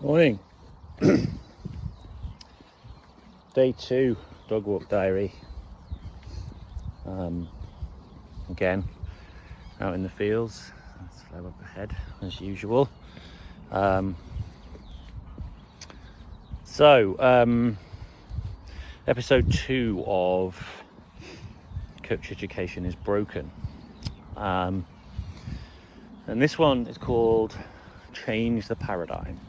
Morning. Day 2 dog walk diary. Again, out in the fields. Let's slow up ahead as usual. Episode 2 of Coach Education is Broken. And this one is called Change the Paradigm.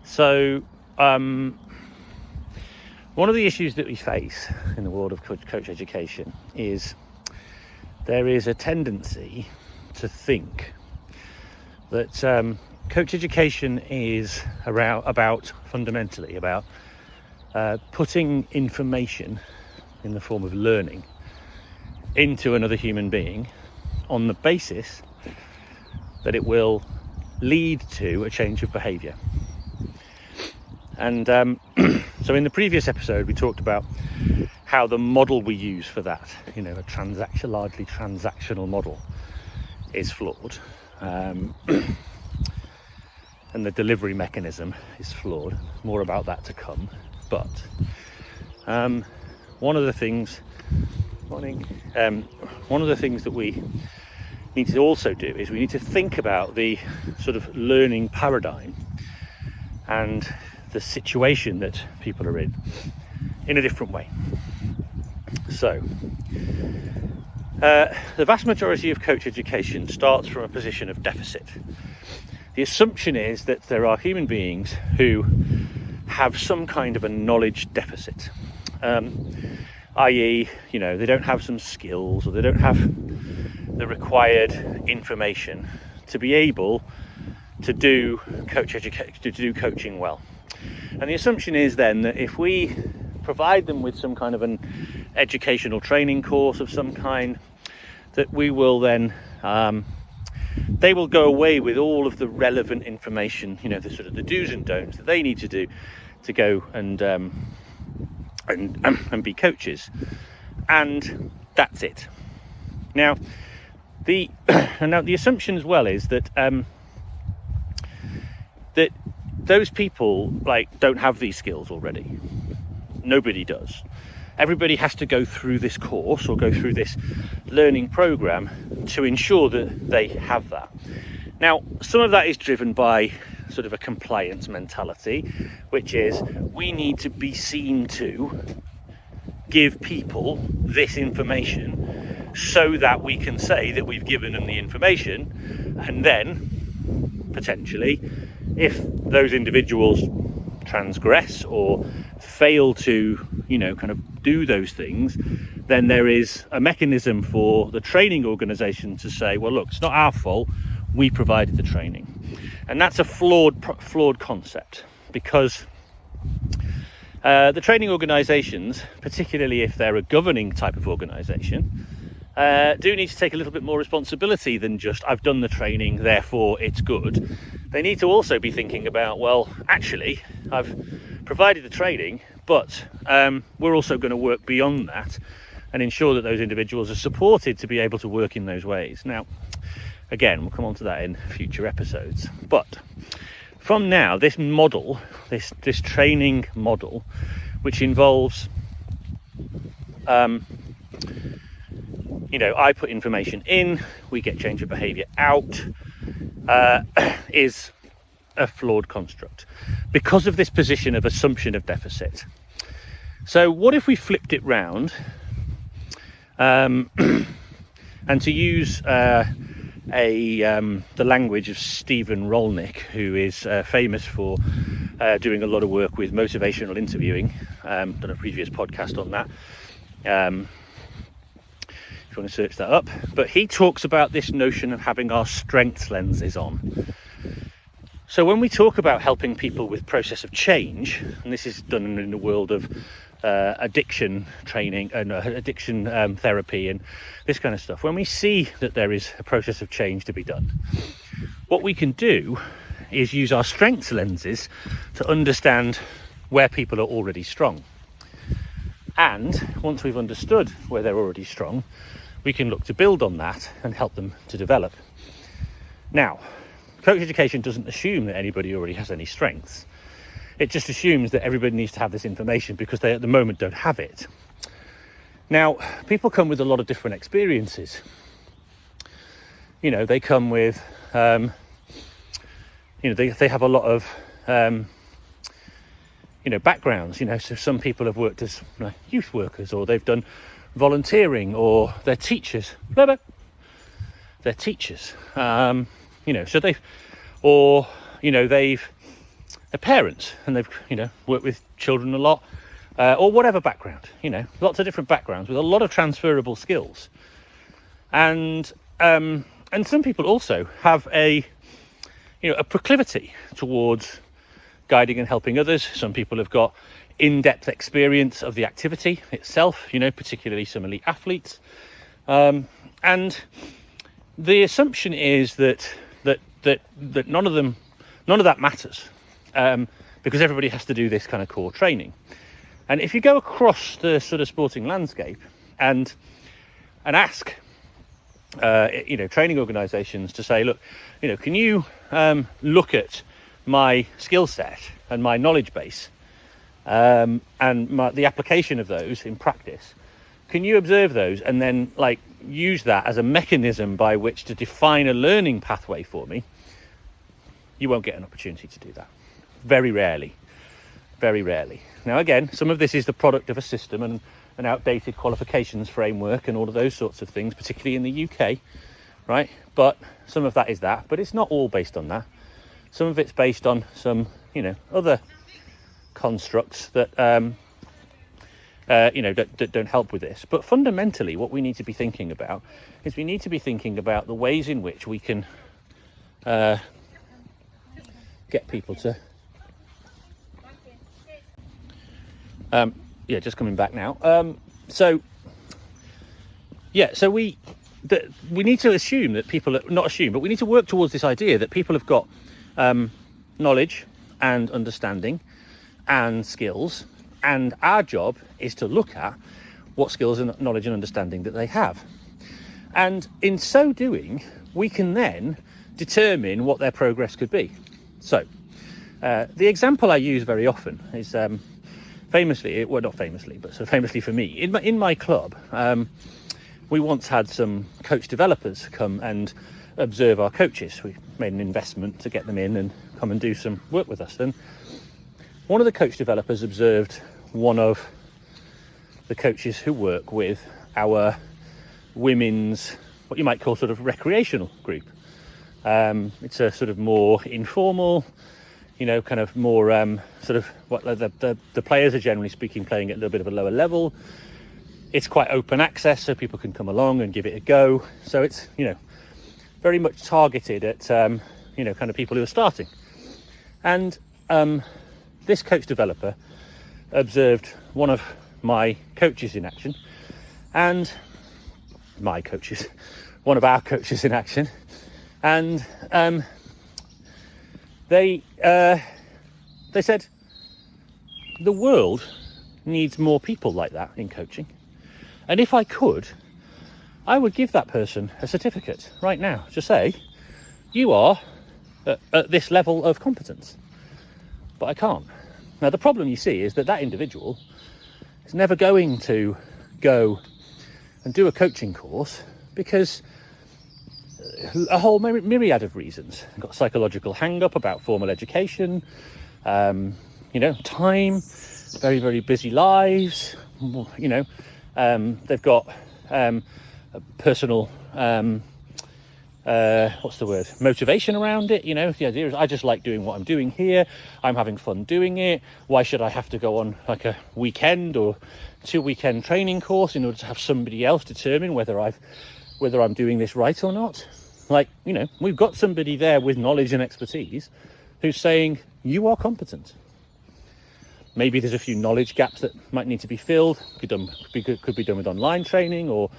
So, one of the issues that we face in the world of coach education is there is a tendency to think that coach education is fundamentally about putting information in the form of learning into another human being on the basis that it will lead to a change of behaviour. And so in the previous episode, we talked about how the model we use for that, a largely transactional model, is flawed. And the delivery mechanism is flawed. More about that to come. But one of the things that we need to also do is we need to think about the sort of learning paradigm and the situation that people are in a different way. So the vast majority of coach education starts from a position of deficit. The assumption is that there are human beings who have some kind of a knowledge deficit, i.e., they don't have some skills, or they don't have the required information to be able to do coaching well. And the assumption is then that if we provide them with some kind of an educational training course of some kind, that we will then they will go away with all of the relevant information, the sort of the do's and don'ts that they need to do to go and be coaches, and that's it. Now the assumption as well is that that those people don't have these skills already. Nobody does. Everybody has to go through this course or go through this learning program to ensure that they have that. Now, some of that is driven by sort of a compliance mentality, which is we need to be seen to give people this information so that we can say that we've given them the information, and then potentially, if those individuals transgress or fail to kind of do those things, then there is a mechanism for the training organization to say, well, look, it's not our fault, we provided the training. And that's a flawed concept, because the training organizations, particularly if they're a governing type of organization, do need to take a little bit more responsibility than just I've done the training, therefore it's good. They need to also be thinking about, well, actually I've provided the training, but we're also going to work beyond that and ensure that those individuals are supported to be able to work in those ways. Now, again, we'll come on to that in future episodes, but from now, this model, this training model, which involves I put information in, we get change of behaviour out, is a flawed construct because of this position of assumption of deficit. So what if we flipped it round, and to use the language of Stephen Rolnick, who is famous for doing a lot of work with motivational interviewing, done a previous podcast on that, if you want to search that up, but he talks about this notion of having our strengths lenses on. So when we talk about helping people with process of change, and this is done in the world of addiction training and addiction therapy and this kind of stuff, when we see that there is a process of change to be done, what we can do is use our strengths lenses to understand where people are already strong. And once we've understood where they're already strong, we can look to build on that and help them to develop. Now, coach education doesn't assume that anybody already has any strengths. It just assumes that everybody needs to have this information because they at the moment don't have it. Now, people come with a lot of different experiences. You know, they come with, they have a lot of, backgrounds. You know, so some people have worked as youth workers, or they've done volunteering, or they're teachers. They're teachers. So they're parents, and they've, worked with children a lot, or whatever background, lots of different backgrounds with a lot of transferable skills. And some people also have a proclivity towards guiding and helping others. Some people have got in-depth experience of the activity itself, particularly some elite athletes. And the assumption is that none of that matters, because everybody has to do this kind of core training. And if you go across the sort of sporting landscape and ask, training organisations to say, look, can you look at my skill set and my knowledge base, and the application of those in practice? Can you observe those and then use that as a mechanism by which to define a learning pathway for me? You won't get an opportunity to do that. Very rarely. Now, again, some of this is the product of a system and an outdated qualifications framework and all of those sorts of things, particularly in the UK, right? But some of that is that, but it's not all based on that. Some of it's based on some, other constructs that, that don't help with this. But fundamentally, what we need to be thinking about is we need to be thinking about the ways in which we can get people to... just coming back now. So we need to assume that people, not assume, but we need to work towards this idea that people have got knowledge and understanding and skills, and our job is to look at what skills and knowledge and understanding that they have. And in so doing, we can then determine what their progress could be. So the example I use very often is famously for me, in my club, we once had some coach developers come and observe our coaches. We made an investment to get them in and come and do some work with us. And one of the coach developers observed one of the coaches who work with our women's, what you might call sort of recreational group. It's a sort of more informal, kind of more sort of what the players are generally speaking playing at a little bit of a lower level. It's quite open access, so people can come along and give it a go. So it's, very much targeted at, kind of people who are starting. And this coach developer observed one of my coaches in action, and one of our coaches in action, and they said the world needs more people like that in coaching, and if I could, I would give that person a certificate right now to say you are at this level of competence. But I can't. Now the problem you see is that individual is never going to go and do a coaching course because a whole myriad of reasons. They've got psychological hang-up about formal education, time, very, very busy lives, they've got personal, motivation around it. The idea is I just like doing what I'm doing here. I'm having fun doing it. Why should I have to go on like a weekend or 2-weekend training course in order to have somebody else determine whether I'm doing this right or not? We've got somebody there with knowledge and expertise who's saying you are competent. Maybe there's a few knowledge gaps that might need to be filled. Could be done with online training, or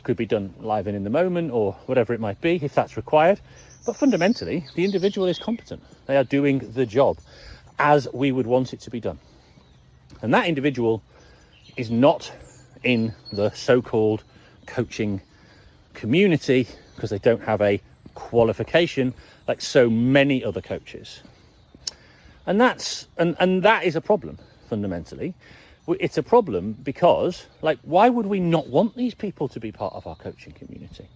could be done live and in the moment, or whatever it might be, if that's required. But fundamentally, the individual is competent. They are doing the job as we would want it to be done. And that individual is not in the so-called coaching community because they don't have a qualification like so many other coaches. And that is a problem, fundamentally. It's a problem because, like, why would we not want these people to be part of our coaching community?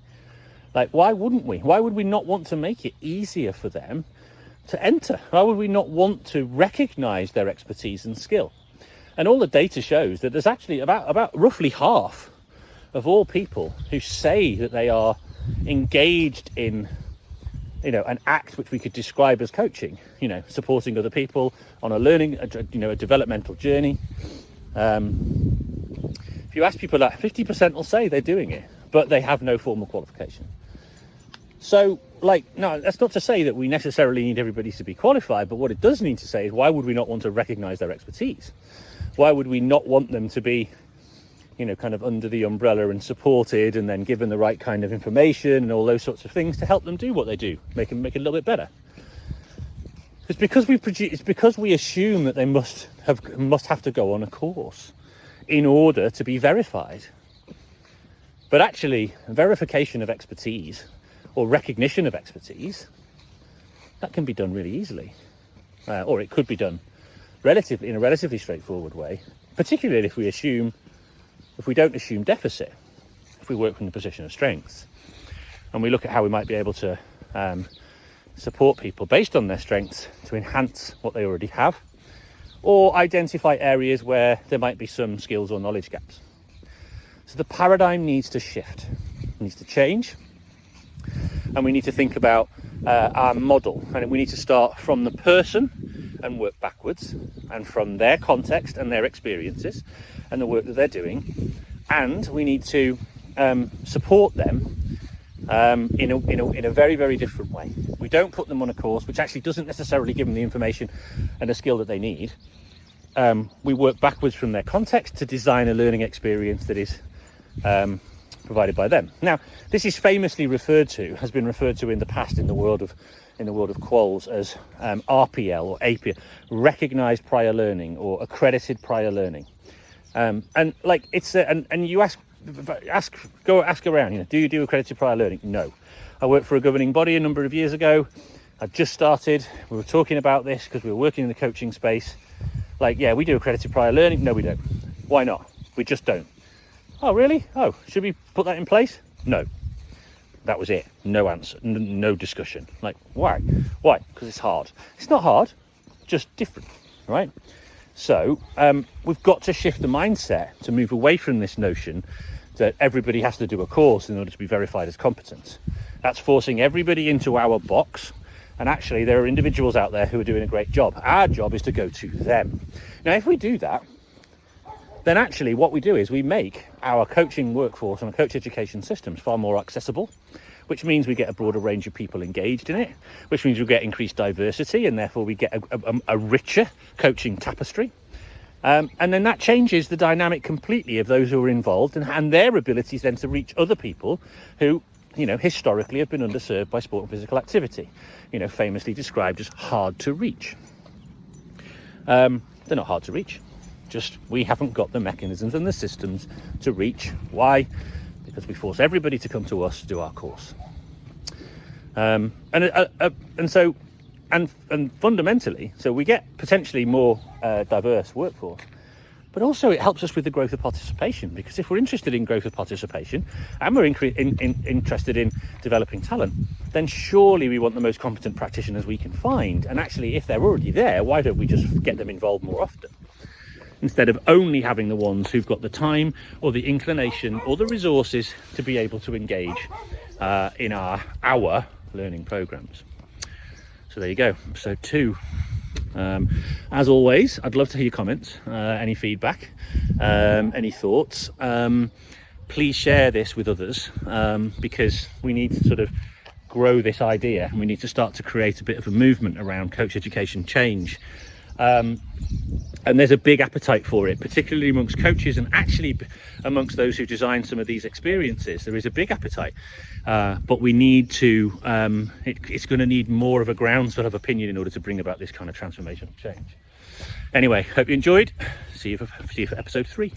Like, why wouldn't we? Why would we not want to make it easier for them to enter? Why would we not want to recognize their expertise and skill? And all the data shows that there's actually about roughly half of all people who say that they are engaged in, an act which we could describe as coaching, supporting other people on a learning, a developmental journey. If you ask people that, 50% will say they're doing it, but they have no formal qualification. So, no, that's not to say that we necessarily need everybody to be qualified, but what it does need to say is, why would we not want to recognize their expertise? Why would we not want them to be, kind of under the umbrella and supported and then given the right kind of information and all those sorts of things to help them do what they do, make it a little bit better? It's because we assume that they must have to go on a course in order to be verified. But actually, verification of expertise or recognition of expertise, that can be done really easily, or it could be done in a relatively straightforward way, particularly if we don't assume deficit, if we work from the position of strength, and we look at how we might be able to support people based on their strengths to enhance what they already have, or identify areas where there might be some skills or knowledge gaps. So the paradigm needs to shift, it needs to change, and we need to think about our model, and we need to start from the person and work backwards, and from their context and their experiences and the work that they're doing, and we need to support them in a very, very different way. We don't put them on a course which actually doesn't necessarily give them the information and the skill that they need. We work backwards from their context to design a learning experience that is provided by them. Now, this is has been referred to in the past in the world of quals as RPL or APL, recognised prior learning or accredited prior learning. And you ask around, do you do accredited prior learning? No. I worked for a governing body a number of years ago. I just started. We were talking about this because we were working in the coaching space. We do accredited prior learning. No, we don't. Why not? We just don't. Oh, really? Oh, should we put that in place? No. That was it. No answer. No discussion. Why? Why? Because it's hard. It's not hard, just different, right? So we've got to shift the mindset to move away from this notion that everybody has to do a course in order to be verified as competent. That's forcing everybody into our box. And actually, there are individuals out there who are doing a great job. Our job is to go to them. Now, if we do that, then actually what we do is we make our coaching workforce and our coach education systems far more accessible, which means we get a broader range of people engaged in it, which means we get increased diversity, and therefore we get a richer coaching tapestry. And then that changes the dynamic completely of those who are involved and their abilities then to reach other people who, historically have been underserved by sport and physical activity, famously described as hard to reach. They're not hard to reach. Just we haven't got the mechanisms and the systems to reach. Why? Because we force everybody to come to us to do our course. And fundamentally, so we get potentially more diverse workforce, but also it helps us with the growth of participation, because if we're interested in growth of participation and we're interested in developing talent, then surely we want the most competent practitioners we can find. And actually, if they're already there, why don't we just get them involved more often? Instead of only having the ones who've got the time or the inclination or the resources to be able to engage in our learning programs. So there you go, episode 2. As always, I'd love to hear your comments, any feedback, any thoughts. Please share this with others, because we need to sort of grow this idea, and we need to start to create a bit of a movement around coach education change. And there's a big appetite for it, particularly amongst coaches and actually amongst those who design some of these experiences. There is a big appetite, but we need to, it's going to need more of a groundswell of opinion in order to bring about this kind of transformational change. Anyway, hope you enjoyed. See you for episode 3.